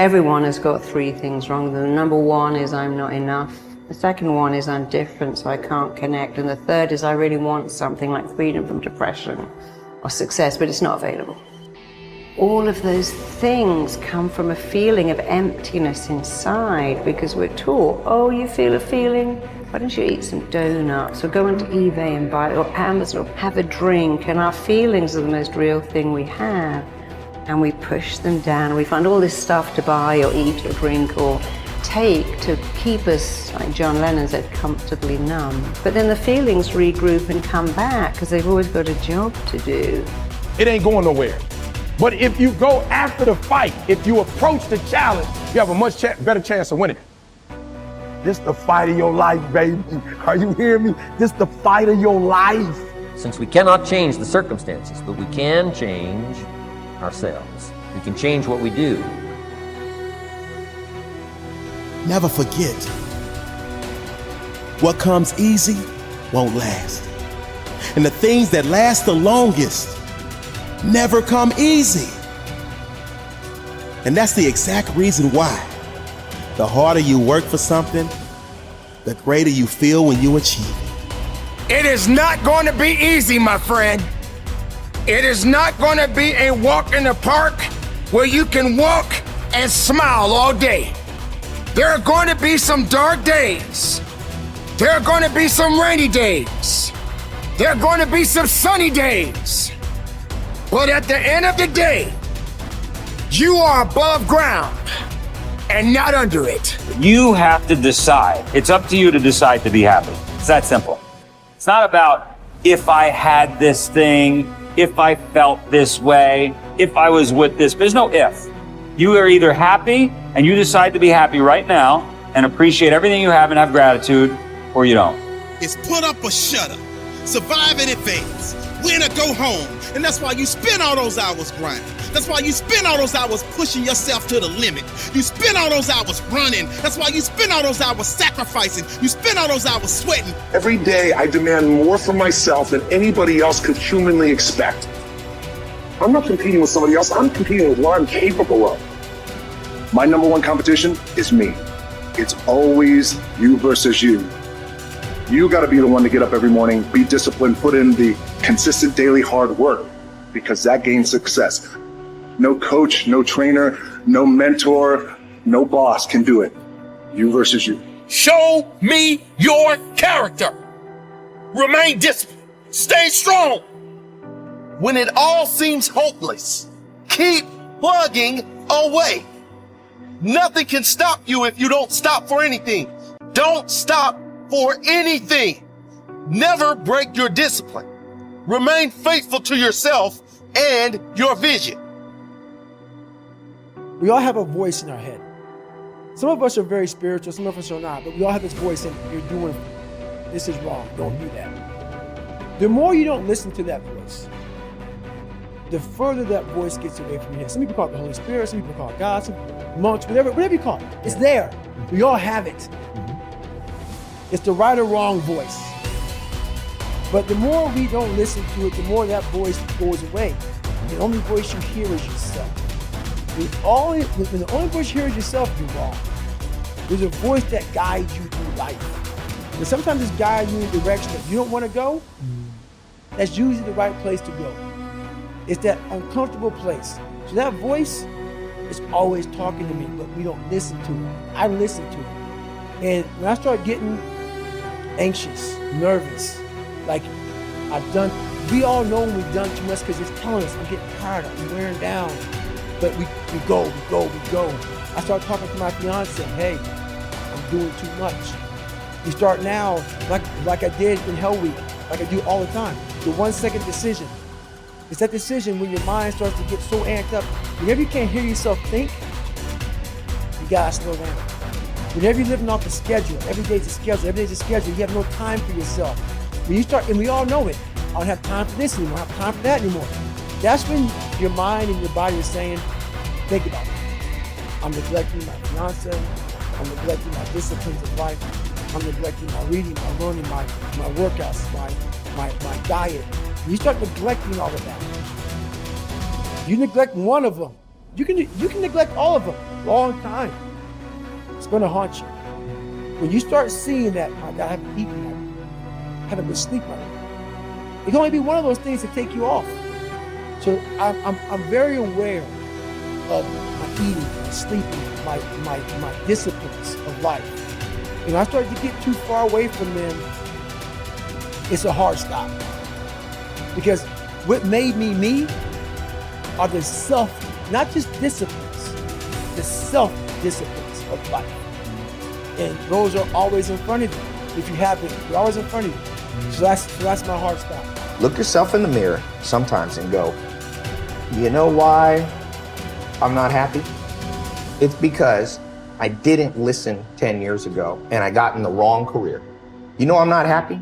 everyone has got three things wrong. The number one is I'm not enough. The second one is I'm different, so I can't connect. And the third is I really want something like freedom from depression or success, but it's not available. All of those things come from a feeling of emptiness inside because we're taught, oh, you feel a feeling? Why don't you eat some donuts or go onto eBay and buy, or Amazon, or have a drink? And our feelings are the most real thing we have. And we push them down. We find all this stuff to buy or eat or drink or take to keep us, like John Lennon said, comfortably numb. But then the feelings regroup and come back because they've always got a job to do. It ain't going nowhere. But if you go after the fight, if you approach the challenge, you have a much better chance of winning. This the fight of your life, baby. Are you hearing me? This the fight of your life. Since we cannot change the circumstances, but we can change ourselves. We can change what we do. Never forget, what comes easy won't last. And the things that last the longest never come easy. And that's the exact reason why the harder you work for something, the greater you feel when you achieve it. It is not going to be easy, my friend. It is not going to be a walk in the park where you can walk and smile all day. There are going to be some dark days. There are going to be some rainy days. There are going to be some sunny days. But at the end of the day, you are above ground and not under it. You have to decide. It's up to you to decide to be happy. It's that simple. It's not about if I had this thing, if I felt this way, if I was with this. There's no if. You are either happy and you decide to be happy right now and appreciate everything you have and have gratitude, or you don't. It's put up or shut up. Survive in advance. Win or go home. And that's why you spend all those hours grinding. That's why you spend all those hours pushing yourself to the limit. You spend all those hours running. That's why you spend all those hours sacrificing. You spend all those hours sweating. Every day I demand more from myself than anybody else could humanly expect. I'm not competing with somebody else. I'm competing with what I'm capable of. My number one competition is me. It's always you versus you. You got to be the one to get up every morning, be disciplined, put in the consistent daily hard work, because that gains success. No coach, no trainer, no mentor, no boss can do it. You versus you. Show me your character. Remain disciplined. Stay strong. When it all seems hopeless, keep plugging away. Nothing can stop you if you don't stop for anything. Don't stop for anything. Never break your discipline. Remain faithful to yourself and your vision. We all have a voice in our head. Some of us are very spiritual, some of us are not, but we all have this voice and you're doing, this is wrong, don't do that. The more you don't listen to that voice, the further that voice gets away from your head. Some people call it the Holy Spirit, some people call it God, some monks, whatever you call it. It's there. We all have it. It's the right or wrong voice. But the more we don't listen to it, the more that voice goes away. The only voice you hear is yourself. When the only voice you hear is yourself, you're wrong. There's a voice that guides you through life. And sometimes it's guiding you in a direction that you don't want to go. That's usually the right place to go. It's that uncomfortable place. So that voice is always talking to me, but we don't listen to it. I listen to it. And when I start getting anxious, nervous, like we all know when we've done too much because it's telling us, I'm getting tired, I'm wearing down. But we go. I start talking to my fiance, hey, I'm doing too much. We start now, like I did in Hell Week, like I do all the time, the 1 second decision. It's that decision when your mind starts to get so amped up. Whenever you can't hear yourself think, you gotta slow down. Whenever you're living off a schedule, every day's a schedule, you have no time for yourself. When you start, and we all know it, I don't have time for this anymore, I don't have time for that anymore. That's when your mind and your body are saying, think about it. I'm neglecting my fiance, I'm neglecting my disciplines of life, I'm neglecting my reading, my learning, my workouts, my diet. When you start neglecting all of that, you neglect one of them, you can neglect all of them. long time. It's going to haunt you. When you start seeing that, my God, I haven't eaten, I haven't been sleeping, it can only be one of those things to take you off. So I'm very aware of my eating, my sleeping, my disciplines of life. And I started to get too far away from them. It's a hard stop. Because what made me me are the not just disciplines, the self-disciplines of life. And those are always in front of you. If you haven't, they're always in front of you. So that's my hard stop. Look yourself in the mirror sometimes and go, you know why I'm not happy? It's because I didn't listen 10 years ago and I got in the wrong career. You know I'm not happy?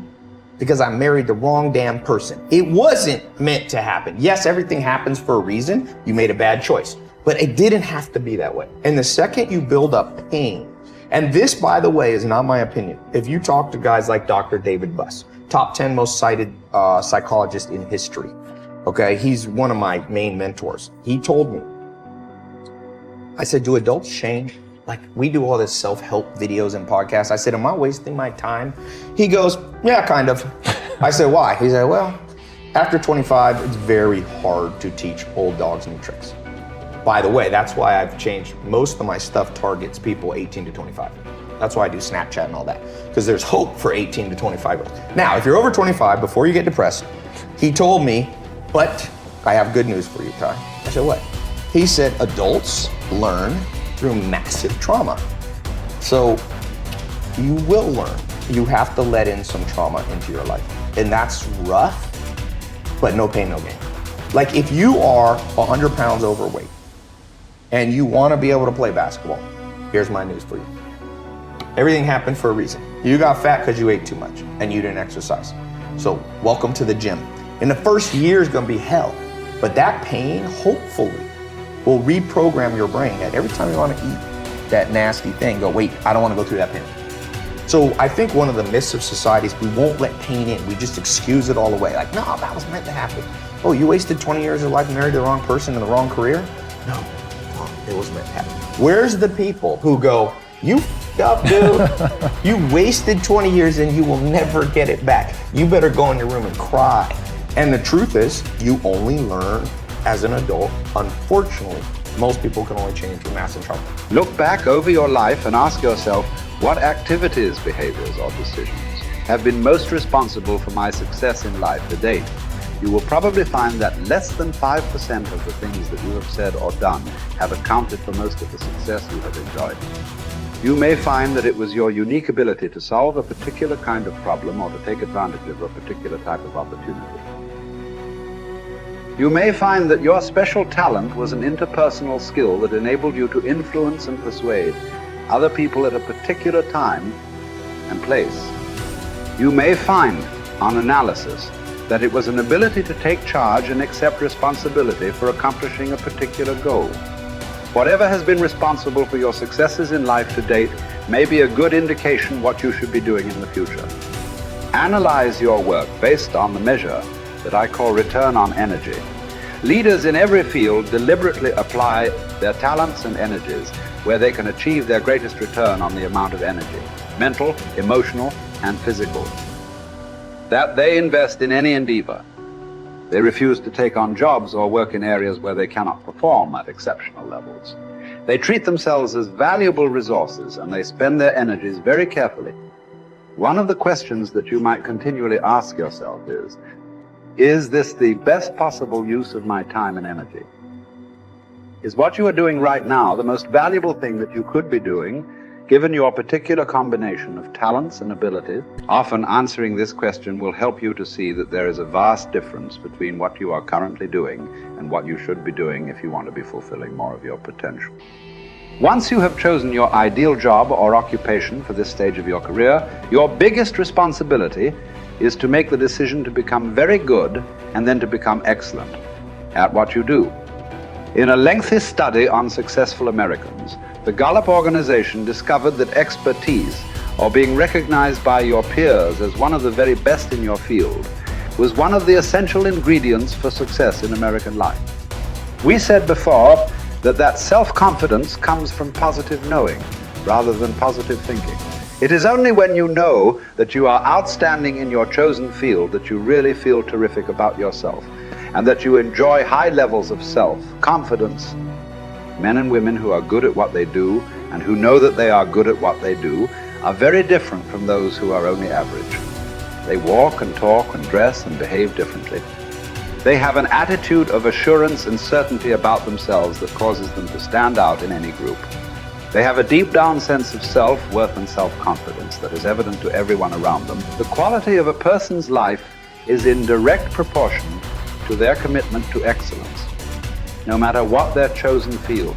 Because I married the wrong damn person. It wasn't meant to happen. Yes, everything happens for a reason. You made a bad choice, but it didn't have to be that way. And the second you build up pain, and this, by the way, is not my opinion. If you talk to guys like Dr. David Buss, top 10 most cited psychologist in history, okay? He's one of my main mentors. He told me, I said, do adults change? Like, we do all this self-help videos and podcasts. I said, am I wasting my time? He goes, yeah, kind of. I said, why? He said, well, after 25, it's very hard to teach old dogs new tricks. By the way, that's why I've changed. Most of my stuff targets people 18 to 25. That's why I do Snapchat and all that, because there's hope for 18 to 25-year-olds. Now, if you're over 25, before you get depressed, he told me, but I have good news for you, Ty. I said, what? He said, adults learn through massive trauma. So you will learn. You have to let in some trauma into your life. And that's rough, but no pain, no gain. Like if you are 100 pounds overweight and you want to be able to play basketball, here's my news for you. Everything happened for a reason. You got fat because you ate too much and you didn't exercise. So welcome to the gym. And the first year is going to be hell, but that pain, hopefully, will reprogram your brain that every time you want to eat that nasty thing, go, wait, I don't want to go through that pain. So I think one of the myths of society is we won't let pain in. We just excuse it all away. Like, no, that was meant to happen. Oh, you wasted 20 years of your life and married the wrong person in the wrong career? No, it was meant to happen. Where's the people who go, you f***ed up, dude. You wasted 20 years and you will never get it back. You better go in your room and cry. And the truth is, you only learn as an adult. Unfortunately, most people can only change through massive trauma. Look back over your life and ask yourself, what activities, behaviors, or decisions have been most responsible for my success in life to date? You will probably find that less than 5% of the things that you have said or done have accounted for most of the success you have enjoyed. You may find that it was your unique ability to solve a particular kind of problem or to take advantage of a particular type of opportunity. You may find that your special talent was an interpersonal skill that enabled you to influence and persuade other people at a particular time and place. You may find, on analysis, that it was an ability to take charge and accept responsibility for accomplishing a particular goal. Whatever has been responsible for your successes in life to date may be a good indication what you should be doing in the future. Analyze your work based on the measure that I call return on energy. Leaders in every field deliberately apply their talents and energies where they can achieve their greatest return on the amount of energy, mental, emotional, and physical, that they invest in any endeavor. They refuse to take on jobs or work in areas where they cannot perform at exceptional levels. They treat themselves as valuable resources and they spend their energies very carefully. One of the questions that you might continually ask yourself is this the best possible use of my time and energy? Is what you are doing right now the most valuable thing that you could be doing, given your particular combination of talents and abilities? Often answering this question will help you to see that there is a vast difference between what you are currently doing and what you should be doing if you want to be fulfilling more of your potential. Once you have chosen your ideal job or occupation for this stage of your career, your biggest responsibility is to make the decision to become very good and then to become excellent at what you do. In a lengthy study on successful Americans, the Gallup organization discovered that expertise, or being recognized by your peers as one of the very best in your field, was one of the essential ingredients for success in American life. We said before that self-confidence comes from positive knowing rather than positive thinking. It is only when you know that you are outstanding in your chosen field that you really feel terrific about yourself, and that you enjoy high levels of self-confidence. Men and women who are good at what they do and who know that they are good at what they do are very different from those who are only average. They walk and talk and dress and behave differently. They have an attitude of assurance and certainty about themselves that causes them to stand out in any group. They have a deep down sense of self-worth and self-confidence that is evident to everyone around them. The quality of a person's life is in direct proportion to their commitment to excellence, no matter what their chosen field.